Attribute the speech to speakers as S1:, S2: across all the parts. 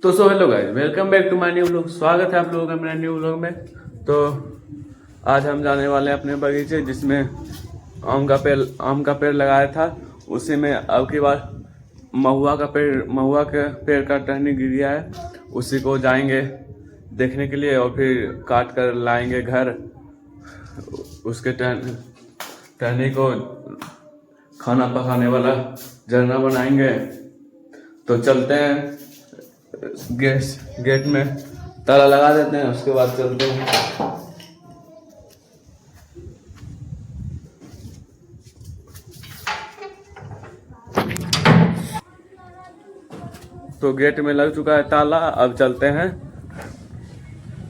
S1: तो hello guys, welcome back to my new vlog. स्वागत है आप लोगों का मेरा न्यू व्लॉग में। तो आज हम जाने वाले हैं अपने बगीचे, जिसमें आम का पेड़ लगाया था। उसी में अब की बार महुआ के पेड़ का टहनी गिर गया है। उसी को जाएंगे देखने के लिए और फिर काट कर लाएंगे घर। उसके टहनी को खाना पकाने वाला जरना बनाएंगे। तो चलते हैं, गेट में ताला लगा देते हैं, उसके बाद चलते हैं। तो गेट में लग चुका है ताला, अब चलते हैं।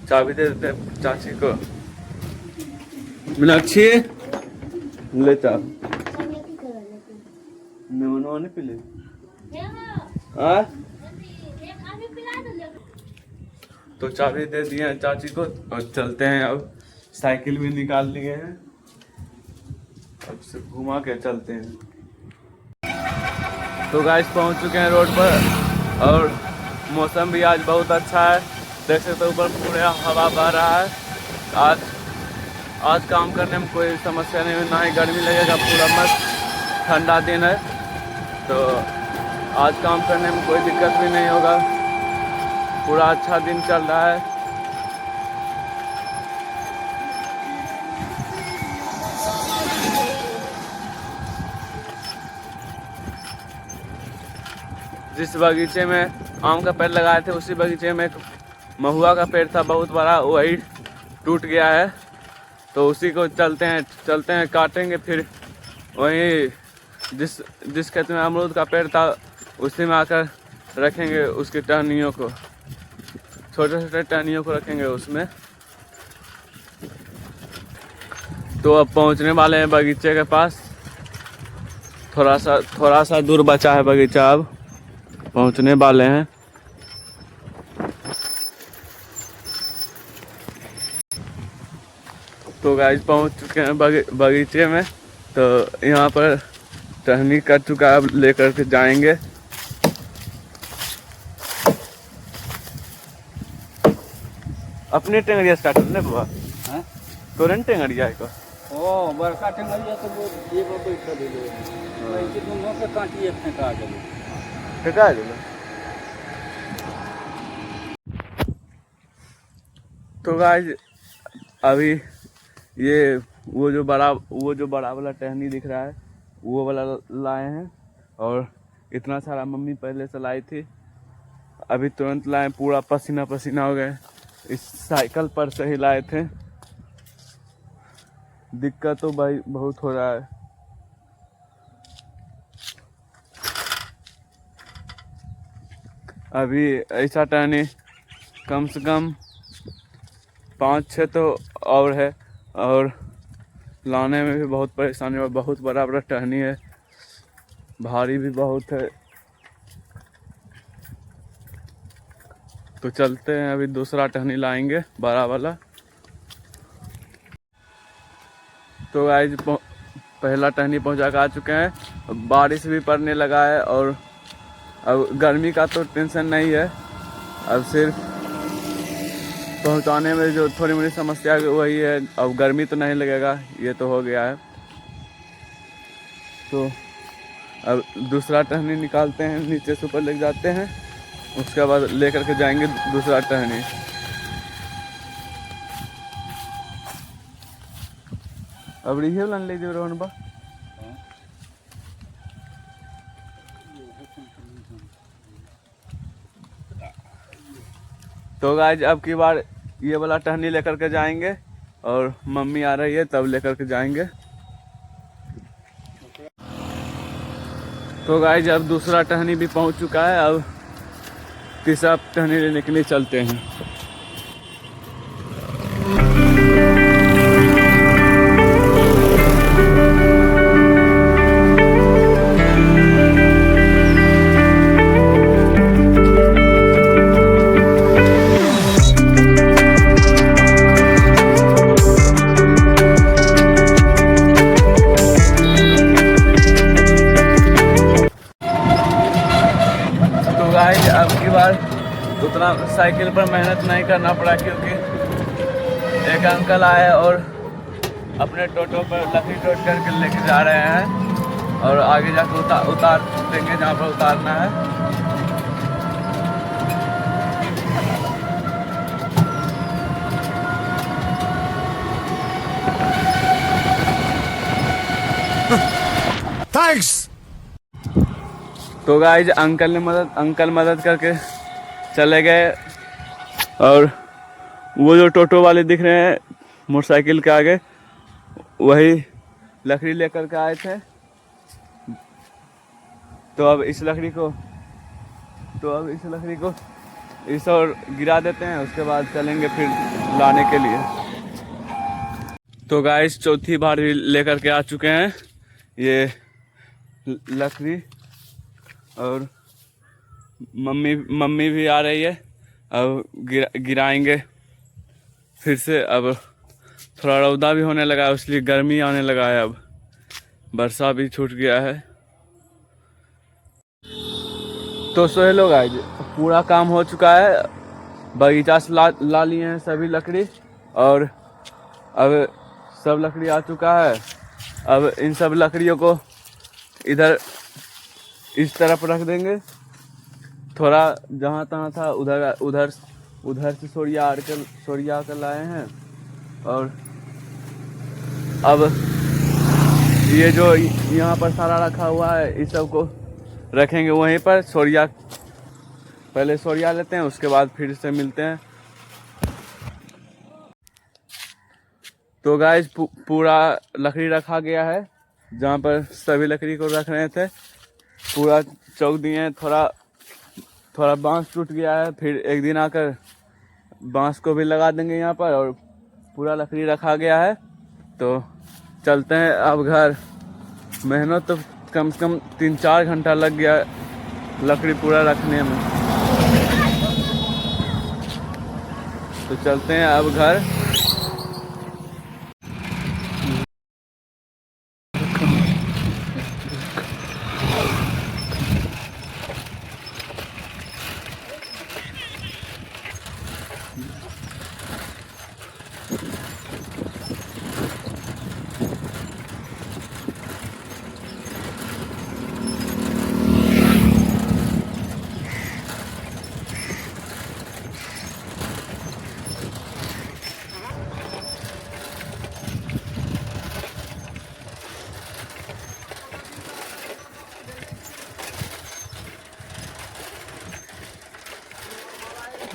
S1: चाबी दे देते हैं चाची को। मीनाक्षी ले चाबी। नहीं पी ले। तो चाबी दे दिए हैं चाची को और चलते हैं। अब साइकिल भी निकाल लिए हैं, अब से घुमा के चलते हैं। तो गाइस पहुंच चुके हैं रोड पर और मौसम भी आज बहुत अच्छा है। देख सकते हो ऊपर पूरे हवा बह रहा है। आज काम करने में कोई समस्या नहीं है, ना ही गर्मी लगेगा। पूरा मस्त ठंडा दिन है, तो आज काम करने में कोई दिक्कत भी नहीं होगा। पूरा अच्छा दिन चल रहा है। जिस बगीचे में आम का पेड़ लगाए थे, उसी बगीचे में एक महुआ का पेड़ था बहुत बड़ा, वही टूट गया है। तो उसी को चलते हैं काटेंगे। फिर वहीं जिस खेत में अमरूद का पेड़ था, उसी में आकर रखेंगे उसकी टहनियों को। छोटे छोटे टहनियों को रखेंगे उसमें। तो अब पहुंचने वाले हैं बगीचे के पास। थोड़ा सा दूर बचा है बगीचा, अब पहुंचने वाले हैं। तो गाइस पहुंच चुके हैं बगीचे में। तो यहाँ पर टहनी कट चुका है, अब लेकर के जाएंगे। अपने टेंगरिया स्टार्ट करने बुआ हैं तोरन टेंगरिया है को
S2: ओ बड़का टेंगरिया तो वो ये बैठ कर ले ऐसे दोनों के काटिए फेंका देले
S1: फेंका देले। तो गाइस अभी ये वो जो बड़ा वाला टहनी दिख रहा है, वो वाला लाए हैं। और इतना सारा मम्मी पहले से लाई थी, अभी तुरंत लाए। पूरा पसीना पसीना हो गए। इस साइकिल पर से ही लाए थे। दिक्कत तो भाई बहुत हो रहा है। अभी ऐसा टहनी कम से कम 5-6 तो और है, और लाने में भी बहुत परेशानी है। बहुत बड़ा टहनी है, भारी भी बहुत है। तो चलते हैं, अभी दूसरा टहनी लाएंगे बड़ा वाला। तो आज पहला टहनी पहुंचा के आ चुके हैं। बारिश भी पड़ने लगा है और अब गर्मी का तो टेंशन नहीं है। अब सिर्फ पहुंचाने में जो थोड़ी मोड़ी समस्या वही है। अब गर्मी तो नहीं लगेगा, ये तो हो गया है। तो अब दूसरा टहनी निकालते हैं, नीचे से ऊपर ले जाते हैं। उसके बाद लेकर के जाएंगे दूसरा टहनी। अब रिहे वाला ले जो रोहन बा। तो गाइस अब की बार ये वाला टहनी लेकर के जाएंगे, और मम्मी आ रही है तब लेकर के जाएंगे। तो गाइस अब दूसरा टहनी भी पहुंच चुका है। अब तीसरा टहनी लेने के लिए चलते हैं। तो गाइस अब की बार उतना साइकिल पर मेहनत नहीं करना पड़ा, क्योंकि एक अंकल आए और अपने टोटो पर लकड़ी टोट करके लेके जा रहे हैं और आगे जाकर उतार देंगे जहाँ पर उतारना है।
S3: थैंक्स।
S1: तो गाइज अंकल मदद करके चले गए, और वो जो टोटो वाले दिख रहे हैं मोटरसाइकिल के आगे, वही लकड़ी लेकर के आए थे। तो अब इस लकड़ी को इस और गिरा देते हैं, उसके बाद चलेंगे फिर लाने के लिए। तो गाइस चौथी बार भी लेकर के आ चुके हैं ये लकड़ी, और मम्मी भी आ रही है। अब गिराएंगे फिर से। अब थोड़ा रौदा भी होने लगा है, इसलिए गर्मी आने लगा है। अब वर्षा भी छूट गया है। तो हेलो गाइस, पूरा काम हो चुका है। बगीचा से ला लिए हैं सभी लकड़ी, और अब सब लकड़ी आ चुका है। अब इन सब लकड़ियों को इधर इस तरफ रख देंगे। थोड़ा जहाँ तहाँ था उधर से सरिया कर लाए हैं। और अब ये जो यहाँ पर सारा रखा हुआ है, इस सब को रखेंगे वहीं पर। पहले सरिया लेते हैं, उसके बाद फिर से मिलते हैं। तो गाइस पूरा लकड़ी रखा गया है, जहाँ पर सभी लकड़ी को रख रहे थे। पूरा चौक दिए हैं। थोड़ा बांस टूट गया है, फिर एक दिन आकर बांस को भी लगा देंगे यहाँ पर, और पूरा लकड़ी रखा गया है। तो चलते हैं अब घर। मेहनत तो कम से कम 3-4 घंटा लग गया लकड़ी पूरा रखने में। तो चलते हैं अब घर।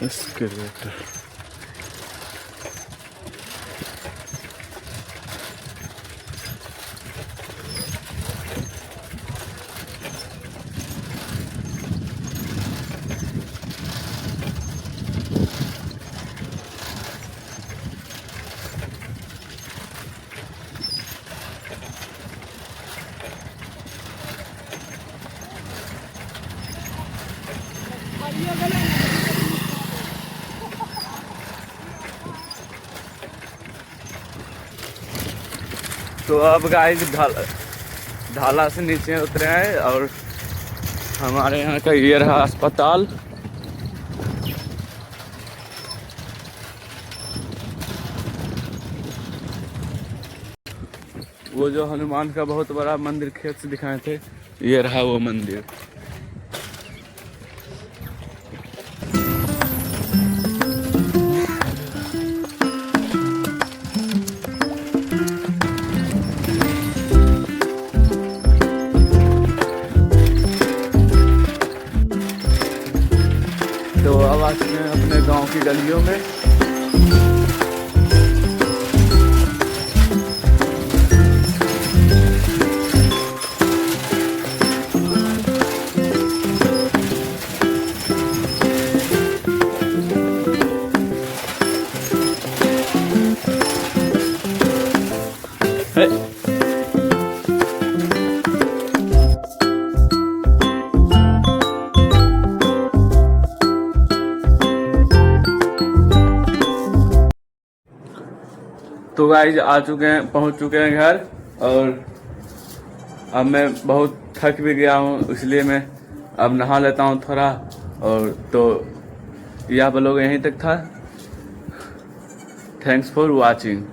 S1: एस्केलेटर। तो अब गाइस ढाला से नीचे उतरे हैं, और हमारे यहाँ का ये रहा अस्पताल। वो जो हनुमान का बहुत बड़ा मंदिर खेत से दिखाए थे, ये रहा वो मंदिर। तो अब आ चुके हैं अपने गांव की गलियों में। तो गाइस पहुंच चुके हैं घर, और अब मैं बहुत थक भी गया हूं, इसलिए मैं अब नहा लेता हूं थोड़ा। और तो यह ब्लॉग यहीं तक था। Thanks for watching.